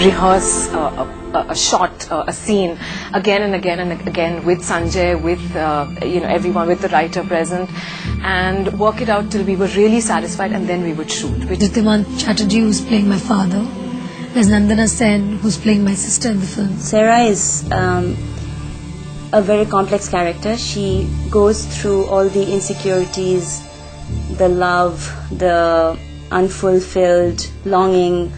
rehearse a shot, a scene again and again and again with Sanjay, with everyone, with the writer present, and work it out till we were really satisfied, and then we would shoot. Ditiman Chatterjee, who's playing my father. There's Nandana Sen, who's playing my sister in the film. Sarah is a very complex character. She goes through all the insecurities, the love, the unfulfilled longing,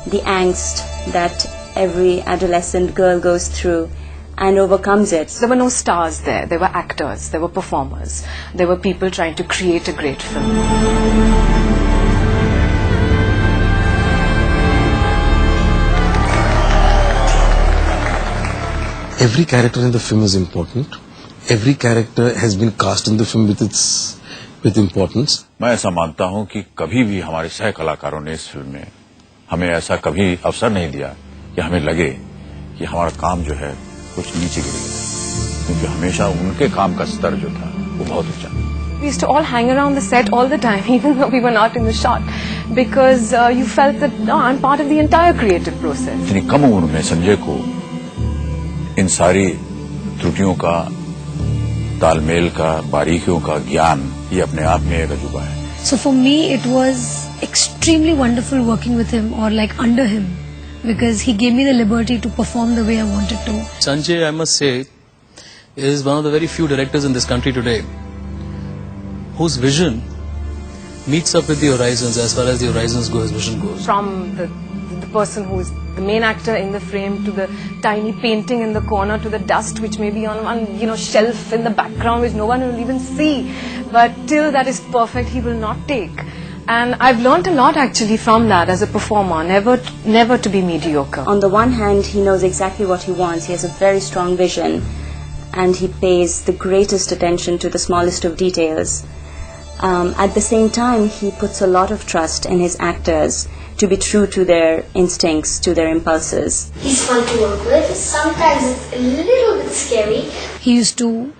the angst that every adolescent girl goes through and overcomes it. There were no stars there. There were actors, there were performers, there were people trying to create a great film. Every character in the film is important. Every character has been cast in the film with importance. मैं ऐसा मानता हूं कि कभी भी हमारे सह कलाकारों ने इस फिल्म में हमें ऐसा कभी अवसर नहीं दिया कि हमें लगे कि हमारा काम जो है कुछ नीचे गिर गया, क्योंकि हमेशा उनके काम का स्तर जो था वो बहुत ऊंचा. We used to all hang around the set all the time, even though we were not in the shot, because you felt that no, I'm part of the entire creative process. इतनी कम उम्र में संजय को इन सारी त्रुटियों का, तालमेल का, बारीकियों का ज्ञान ये अपने आप में एक अजूबा है. So for me it was extremely wonderful working with him, or like under him, because he gave me the liberty to perform the way I wanted to. Sanjay, I must say, is one of the very few directors in this country today whose vision meets up with the horizons as far as the horizons go, his vision goes. From the person who is the main actor in the frame, to the tiny painting in the corner, to the dust which may be on one shelf in the background which no one will even see, but till that is perfect he will not take. And I've learnt a lot actually from that as a performer, never to be mediocre. On the one hand, he knows exactly what he wants. He has a very strong vision, and he pays the greatest attention to the smallest of details. At the same time, he puts a lot of trust in his actors to be true to their instincts, to their impulses. He's fun to work with. Sometimes it's a little bit scary. He used to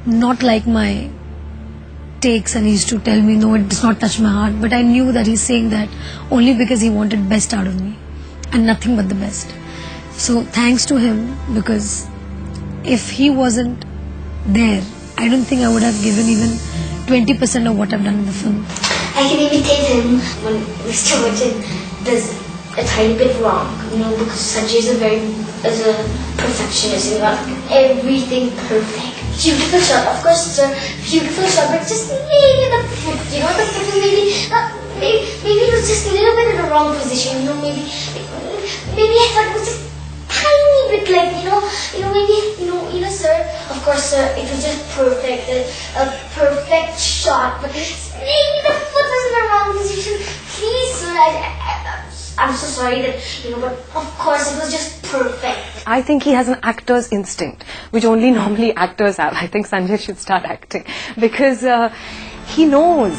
not like my takes, and he used to tell me, no, it does not touch my heart. But I knew that he's saying that only because he wanted best out of me, and nothing but the best. So thanks to him, because if he wasn't there, I don't think I would have given even 20% of what I've done in the film. I can imitate him when Mr. Wiccan does a tiny bit wrong, because Sanjay is a perfectionist. He wants everything perfect. Beautiful shot, of course, it's a beautiful shot, but just maybe the foot, the foot is maybe it was just a little bit in the wrong position, maybe I thought it was just tiny bit maybe, sir, of course, sir, it was just perfect, a perfect shot, but maybe the foot was in the wrong position. Please, sir, I'm so sorry that, but of course it was just perfect. I think he has an actor's instinct, which only normally actors have. I think Sanjay should start acting, because he knows,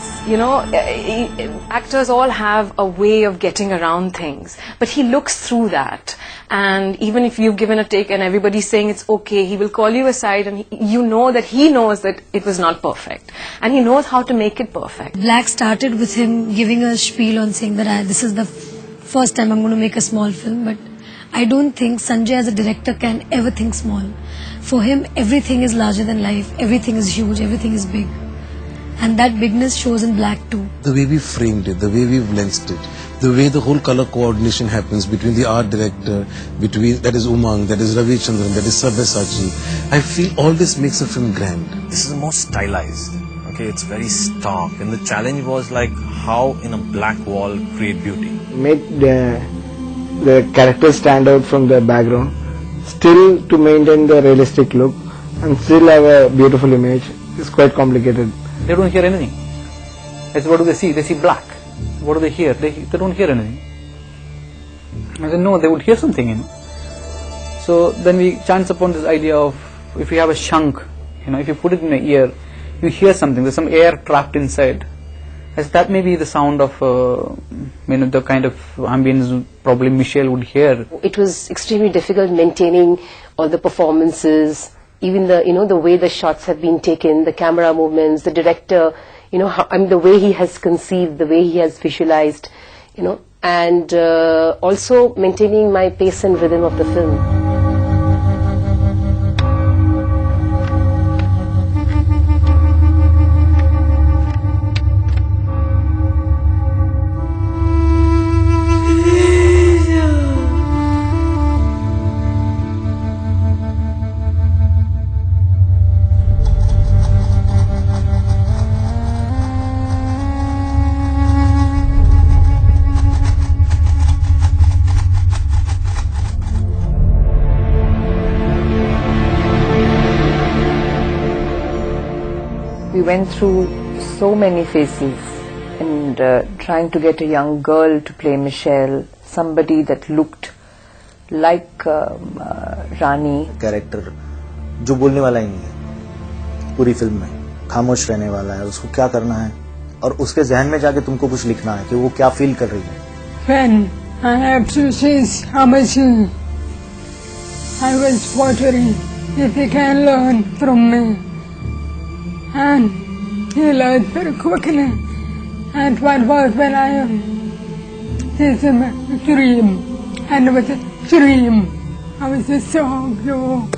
actors all have a way of getting around things, but he looks through that. And even if you've given a take and everybody's saying it's okay, he will call you aside, and you know that he knows that it was not perfect, and he knows how to make it perfect. Black started with him giving a spiel on saying that this is the first time I'm going to make a small film, but I don't think Sanjay as a director can ever think small. For him, everything is larger than life, everything is huge, everything is big. And that bigness shows in Black too. The way we framed it, the way we've lensed it, the way the whole color coordination happens between the art director, that is Umang, that is Ravi Chandran, that is Sabyasachi. I feel all this makes a film grand. This is more stylized. Okay, it's very stark, and the challenge was like how in a black wall create beauty. Make the characters stand out from the background, still to maintain the realistic look, and still have a beautiful image. It's quite complicated. They don't hear anything. That's what do they see? They see black. What do they hear? They don't hear anything. I said, no, they would hear something, So then we chance upon this idea of, if you have a shank, if you put it in your ear, you hear something. There's some air trapped inside. As that may be the sound of, the kind of ambience probably Michelle would hear. It was extremely difficult maintaining all the performances, even the way the shots have been taken, the camera movements, the director, the way he has conceived, the way he has visualized, and also maintaining my pace and rhythm of the film. We went through so many phases, and trying to get a young girl to play Michelle, somebody that looked like Rani. Character जो बोलने वाला ही नहीं है पूरी film में, खामोश रहने वाला है, उसको क्या करना है और उसके जहन में जाके तुमको कुछ लिखना है कि वो क्या फील कर रही है. When I have to choose how much I was wondering if he can learn from me. And he learned very quickly. And what was when I did a dream, and it was a dream. I was just so